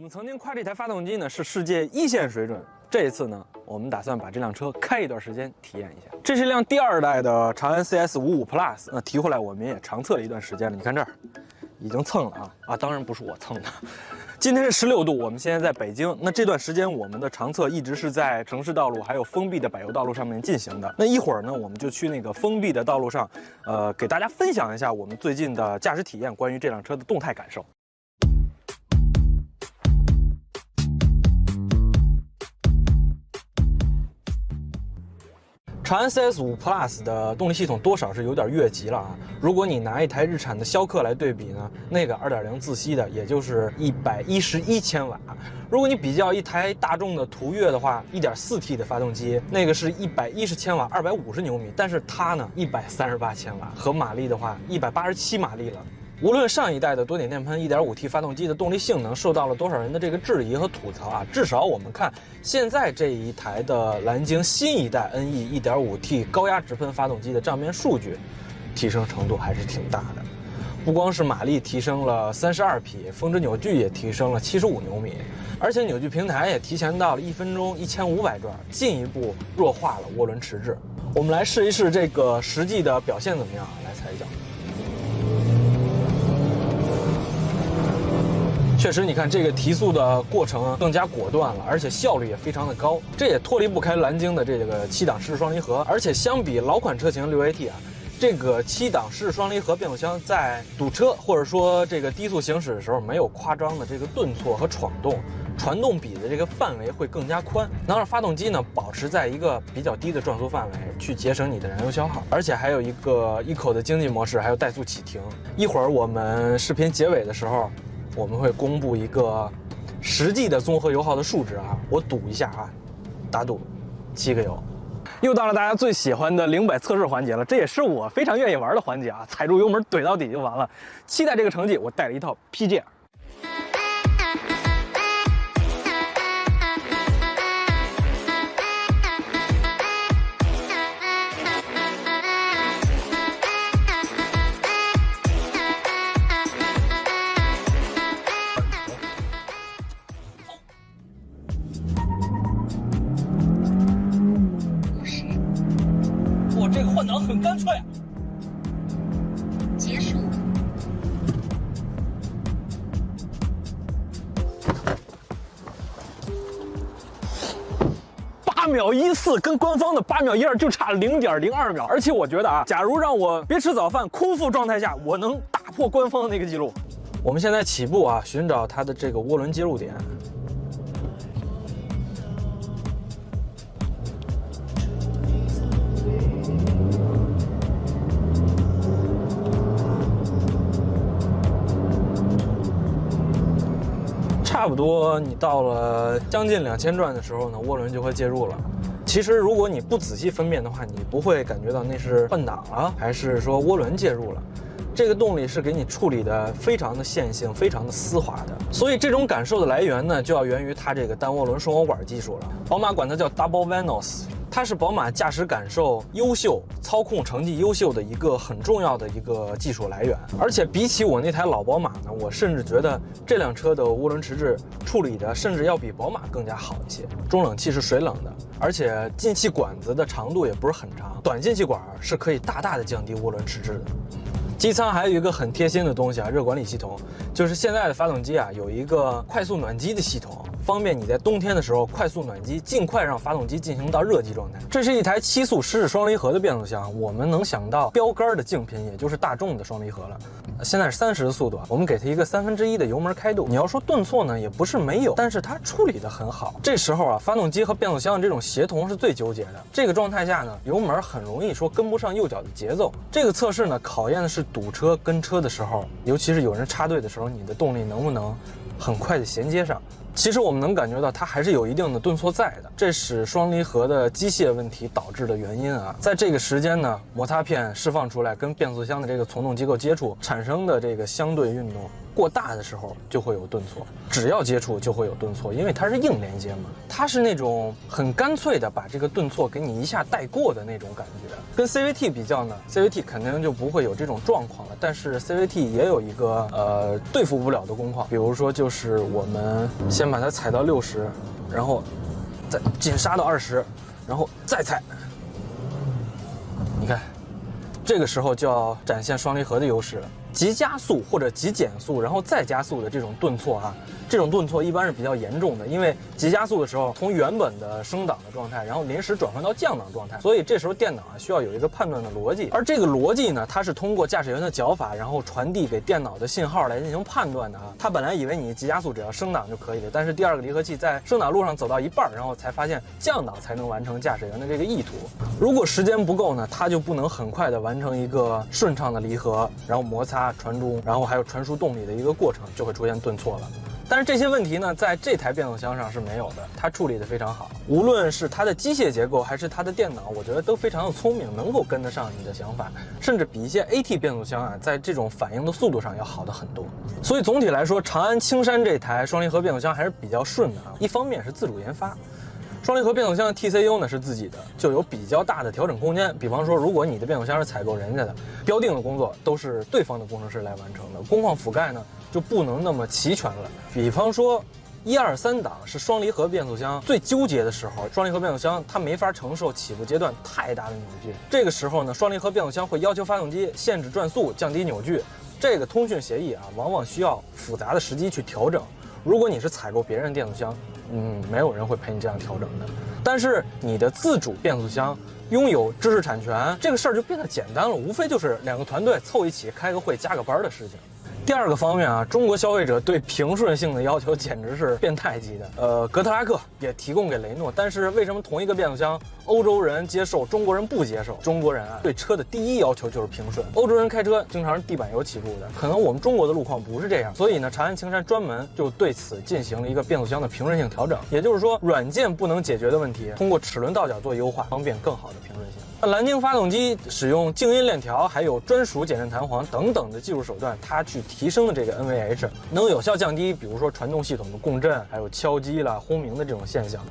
们曾经夸这台发动机呢是世界一线水准，这一次呢，我们打算把这辆车开一段时间体验一下。这是一辆第2代的长安 CS55 Plus， 那提回来我们也长测了一段时间了。你看这儿，已经蹭了啊！当然不是我蹭的。今天是16度，我们现在在北京。那这段时间我们的长测一直是在城市道路还有封闭的柏油道路上面进行的。那一会儿呢，我们就去那个封闭的道路上，给大家分享一下我们最近的驾驶体验，关于这辆车的动态感受。长安 CS5 Plus 的动力系统多少是有点越级了啊！如果你拿一台日产的逍客来对比呢，那个2.0自吸的也就是111千瓦。如果你比较一台大众的途岳的话，1.4T 的发动机，那个是110千瓦，250牛米，但是它呢138千瓦，和马力的话187马力了。无论上一代的多点电喷 1.5T 发动机的动力性能受到了多少人的这个质疑和吐槽啊，至少我们看现在这一台的蓝鲸新一代 NE 1.5T 高压直喷发动机的账面数据，提升程度还是挺大的。不光是马力提升了32匹，峰值扭矩也提升了75牛米，而且扭矩平台也提前到了1分钟1500转，进一步弱化了涡轮迟滞。我们来试一试这个实际的表现怎么样？来踩一脚。确实，你看这个提速的过程更加果断了，而且效率也非常的高。这也脱离不开蓝鲸的这个7档湿双离合，而且相比老款车型 6AT 啊，这个7档湿双离合变速箱在堵车或者说这个低速行驶的时候，没有夸张的这个顿挫和闯动，传动比的这个范围会更加宽，能让发动机呢保持在一个比较低的转速范围，去节省你的燃油消耗。而且还有一个Eco的经济模式，还有怠速启停。一会儿我们视频结尾的时候，我们会公布一个实际的综合油耗的数值啊，我赌一下啊，打赌7个油。又到了大家最喜欢的零百测试环节了，这也是我非常愿意玩的环节啊，踩住油门怼到底就完了。期待这个成绩，我带了一套 PGR。这个换挡很干脆。结束。8秒14跟官方的8秒12就差0.02秒，而且我觉得啊，假如让我别吃早饭空腹状态下，我能打破官方的那个记录。我们现在起步啊，寻找它的这个涡轮接入点。差不多你到了将近2000转的时候呢，涡轮就会介入了。其实如果你不仔细分辨的话，你不会感觉到那是换挡了，还是说涡轮介入了。这个动力是给你处理的非常的线性，非常的丝滑的。所以这种感受的来源呢，就要源于它这个单涡轮双涡管技术了。宝马管它叫 Double Vanos。它是宝马驾驶感受优秀、操控成绩优秀的一个很重要的一个技术来源，而且比起我那台老宝马呢，我甚至觉得这辆车的涡轮迟滞处理的甚至要比宝马更加好一些。中冷器是水冷的，而且进气管子的长度也不是很长，短进气管是可以大大的降低涡轮迟滞的。机舱还有一个很贴心的东西啊，热管理系统，就是现在的发动机啊有一个快速暖机的系统，方便你在冬天的时候快速暖机，尽快让发动机进行到热机状态。这是一台7速湿式双离合的变速箱，我们能想到标杆的竞品也就是大众的双离合了。现在是30的速度，我们给它一个1/3的油门开度。你要说顿挫呢，也不是没有，但是它处理得很好。这时候啊，发动机和变速箱这种协同是最纠结的。这个状态下呢，油门很容易说跟不上右脚的节奏。这个测试呢，考验的是堵车跟车的时候，尤其是有人插队的时候，你的动力能不能很快的衔接上。其实我们能感觉到它还是有一定的顿挫在的，这是双离合的机械问题导致的原因啊。在这个时间呢，摩擦片释放出来跟变速箱的这个从动机构接触产生的这个相对运动过大的时候就会有顿挫，只要接触就会有顿挫，因为它是硬连接嘛，它是那种很干脆的把这个顿挫给你一下带过的那种感觉。跟 CVT 比较呢 ，CVT 肯定就不会有这种状况了，但是 CVT 也有一个对付不了的工况，比如说就是我们先把它踩到60，然后再紧刹到20，然后再踩，你看，这个时候就要展现双离合的优势了。急加速或者急减速，然后再加速的这种顿挫啊，这种顿挫一般是比较严重的，因为急加速的时候从原本的升档的状态，然后临时转换到降档状态，所以这时候电脑啊需要有一个判断的逻辑，而这个逻辑呢，它是通过驾驶员的脚法，然后传递给电脑的信号来进行判断的啊。他本来以为你急加速只要升档就可以了，但是第二个离合器在升档路上走到一半，然后才发现降档才能完成驾驶员的这个意图。如果时间不够呢，它就不能很快的完成一个顺畅的离合，然后摩擦、传中，然后还有传输动力的一个过程，就会出现顿挫了。但是这些问题呢，在这台变速箱上是没有的，它处理得非常好。无论是它的机械结构还是它的电脑，我觉得都非常的聪明，能够跟得上你的想法，甚至比一些 AT 变速箱啊，在这种反应的速度上要好的很多。所以总体来说，长安青山这台双离合变速箱还是比较顺的啊。一方面是自主研发。双离合变速箱的 TCU 呢是自己的，就有比较大的调整空间。比方说，如果你的变速箱是采购人家的，标定的工作都是对方的工程师来完成的，工况覆盖呢就不能那么齐全了。比方说，1、2、3档是双离合变速箱最纠结的时候，双离合变速箱它没法承受起步阶段太大的扭矩，这个时候呢，双离合变速箱会要求发动机限制转速，降低扭矩。这个通讯协议啊，往往需要复杂的时机去调整。如果你是采购别人变速箱，没有人会陪你这样调整的。但是你的自主变速箱拥有知识产权，这个事儿就变得简单了，无非就是2个团队凑一起开个会、加个班的事情。第二个方面啊，中国消费者对平顺性的要求简直是变态级的。格特拉克也提供给雷诺，但是为什么同一个变速箱，欧洲人接受，中国人不接受？中国人啊，对车的第一要求就是平顺。欧洲人开车经常是地板油起步的，可能我们中国的路况不是这样，所以呢，长安青山专门就对此进行了一个变速箱的平顺性调整。也就是说，软件不能解决的问题，通过齿轮倒角做优化，方便更好的平顺性。蓝鲸发动机使用静音链条，还有专属减震弹簧等等的技术手段，它去提升了这个 NVH， 能有效降低，比如说传动系统的共振，还有敲击啦、轰鸣的这种现象。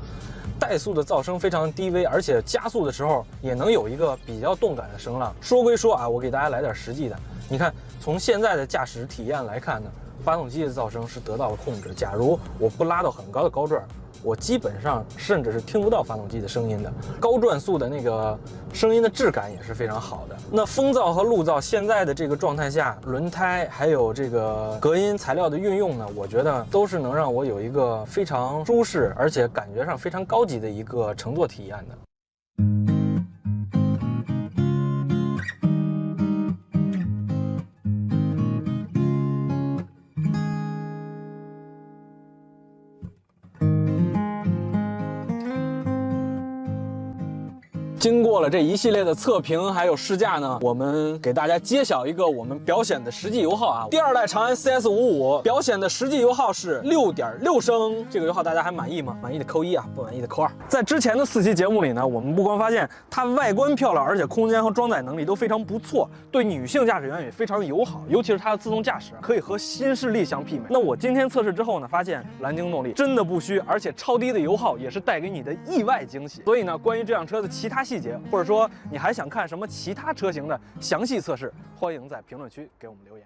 怠速的噪声非常低微，而且加速的时候也能有一个比较动感的声浪。说归说啊，我给大家来点实际的。你看，从现在的驾驶体验来看呢，发动机的噪声是得到了控制。假如我不拉到很高的高转，我基本上甚至是听不到发动机的声音的。高转速的那个声音的质感也是非常好的。那风噪和路噪现在的这个状态下，轮胎还有这个隔音材料的运用呢，我觉得都是能让我有一个非常舒适而且感觉上非常高级的一个乘坐体验的。经过了这一系列的测评还有试驾呢，我们给大家揭晓一个我们表显的实际油耗啊。第2代长安 CS55表显的实际油耗是6.6升，这个油耗大家还满意吗？满意的扣1啊，不满意的扣2。在之前的4期节目里呢，我们不光发现它外观漂亮，而且空间和装载能力都非常不错，对女性驾驶员也非常友好，尤其是它的自动驾驶可以和新势力相媲美。那我今天测试之后呢，发现蓝鲸动力真的不虚，而且超低的油耗也是带给你的意外惊喜。所以呢，关于这辆车的其他细节，或者说你还想看什么其他车型的详细测试，欢迎在评论区给我们留言。